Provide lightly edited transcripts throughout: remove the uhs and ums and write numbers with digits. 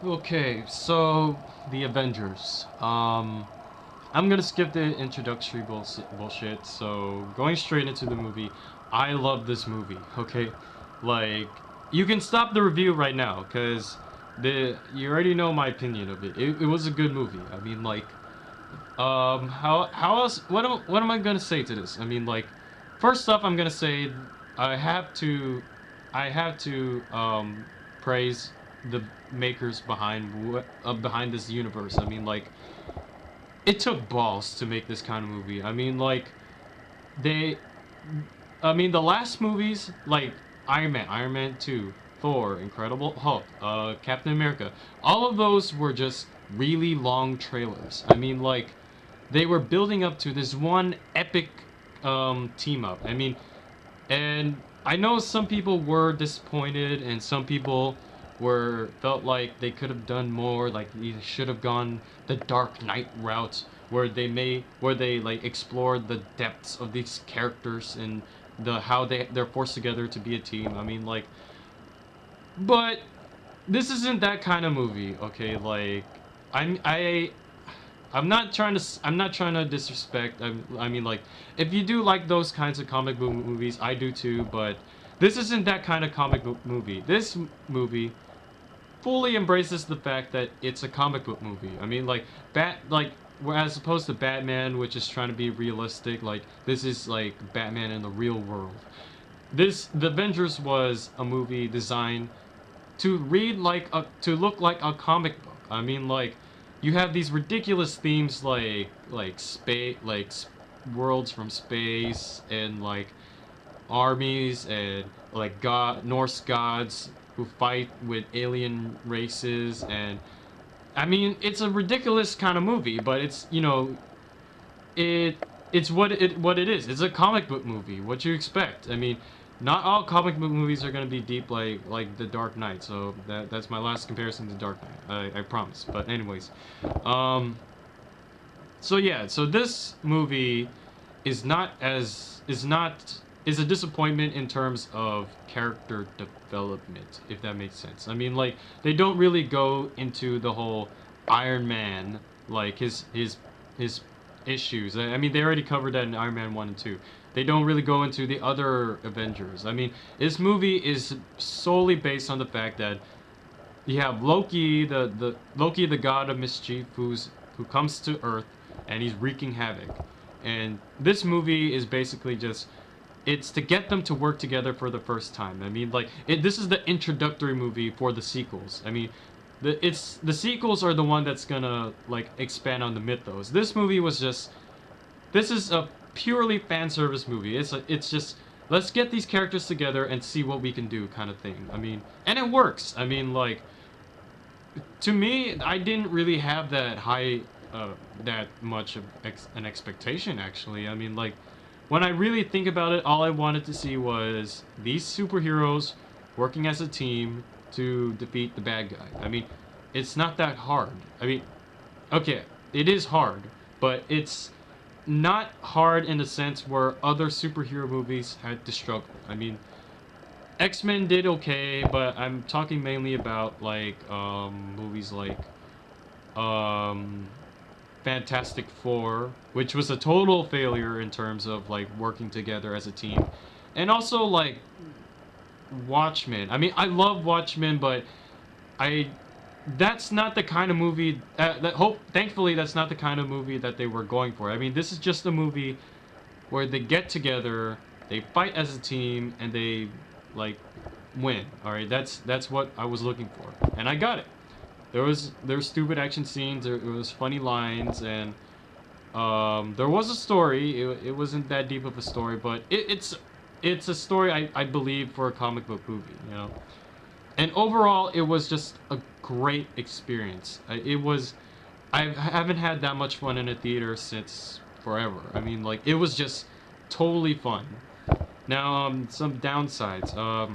Okay, so the Avengers. I'm gonna skip the introductory bullshit. So going straight into the movie, I love this movie. Okay, like you can stop the review right now because the you already know my opinion of it. It was a good movie. I mean, like, how else? What am I gonna say to this? I mean, like, first off, I'm gonna say I have to, I have to praise the makers behind this universe. I mean, like, it took balls to make this kind of movie. I mean, like, they, I mean, the last movies like Iron Man 2, Thor, Incredible Hulk, Captain America, all of those were just really long trailers. I mean, like, they were building up to this one epic team up. I mean, and I know some people were disappointed, and some people were felt like they could have done more. Like they should have gone the Dark Knight route, where they like explored the depths of these characters and how they're forced together to be a team. I mean, like, but this isn't that kind of movie. Okay, like, I'm I I'm not trying to disrespect. I mean, like, if you do like those kinds of comic book movies, I do too. But this isn't that kind of comic book movie. This movie fully embraces the fact that it's a comic book movie. I mean, like as opposed to Batman, which is trying to be realistic. Like, this is like Batman in the real world. The Avengers was a movie designed to look like a comic book. I mean, like, you have these ridiculous themes like space, worlds from space, and like armies, and like Norse gods who fight with alien races. And I mean, it's a ridiculous kind of movie, but it's, it it's what it is. It's a comic book movie. What you expect? I mean, not all comic book movies are gonna be deep like The Dark Knight. So that's my last comparison to Dark Knight. I promise. But anyways, um, so yeah, so this movie is a disappointment in terms of character development, if that makes sense. I mean, like, they don't really go into the whole Iron Man, like his issues. I mean, they already covered that in Iron Man 1 and 2. They don't really go into the other Avengers. I mean, this movie is solely based on the fact that you have Loki, the Loki, the god of mischief, who comes to Earth, and he's wreaking havoc. And this movie is basically just, it's to get them to work together for the first time. I mean, like, this is the introductory movie for the sequels. I mean, the sequels are the one that's gonna like expand on the mythos. This is a purely fan service movie. It's just, let's get these characters together and see what we can do, kind of thing. I mean, and it works. I mean, like, to me, I didn't really have that much of an expectation, actually. I mean, like, when I really think about it, all I wanted to see was these superheroes working as a team to defeat the bad guy. I mean, it's not that hard. I mean, okay, it is hard, but it's not hard in the sense where other superhero movies had to struggle. I mean, X-Men did okay, but I'm talking mainly about like movies like um Fantastic Four, which was a total failure in terms of like working together as a team. And also like Watchmen. I mean, I love Watchmen, but I that's not the kind of movie thankfully that's not the kind of movie that they were going for. I mean, this is just a movie where they get together, they fight as a team, and they like win. All right, that's what I was looking for, and I got it. There was stupid action scenes, there was funny lines, and there was a story. It wasn't that deep of a story, but it's a story I believe for a comic book movie, you know. And overall, it was just a great experience. I haven't had that much fun in a theater since forever. I mean, like, it was just totally fun. Now, some downsides.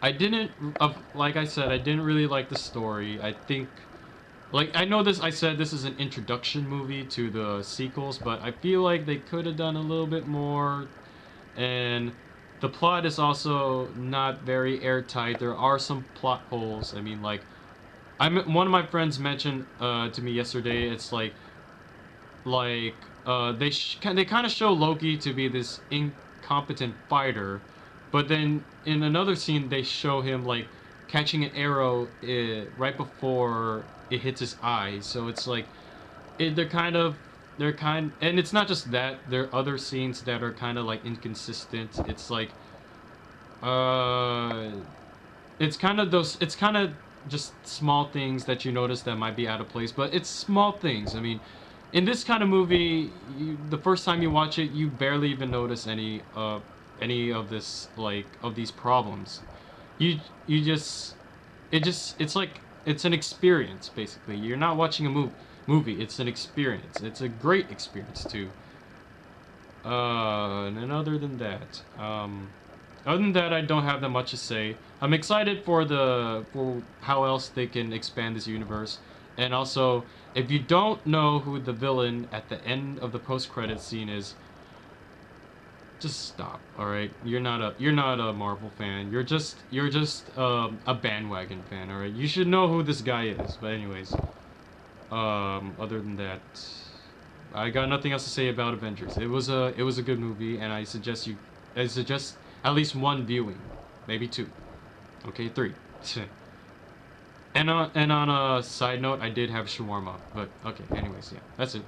I didn't, like I said, I didn't really like the story. I think, like, I know this, I said this is an introduction movie to the sequels, but I feel like they could have done a little bit more. And the plot is also not very airtight. There are some plot holes. I mean, like, One of my friends mentioned to me yesterday. It's like they kind of show Loki to be this incompetent fighter, but then in another scene they show him like catching an arrow right before it hits his eye. So it's like they're kind, and it's not just that. There are other scenes that are kind of like inconsistent. It's like uh it's kind of just small things that you notice that might be out of place, but it's small things. I mean, in this kind of movie, the first time you watch it, you barely even notice any of this, like, of these problems. You just it's like it's an experience basically. You're not watching a movie. It's an experience. It's a great experience too. And then other than that, I don't have that much to say. I'm excited for for how else they can expand this universe, and also, if you don't know who the villain at the end of the post-credit scene is, just stop. All right, you're not a Marvel fan. You're just a bandwagon fan. All right, you should know who this guy is. But anyways, other than that, I got nothing else to say about Avengers. It was a good movie, and I suggest at least one viewing, maybe two. Okay, three. And on a side note, I did have shawarma, but okay. Anyways, yeah, that's it.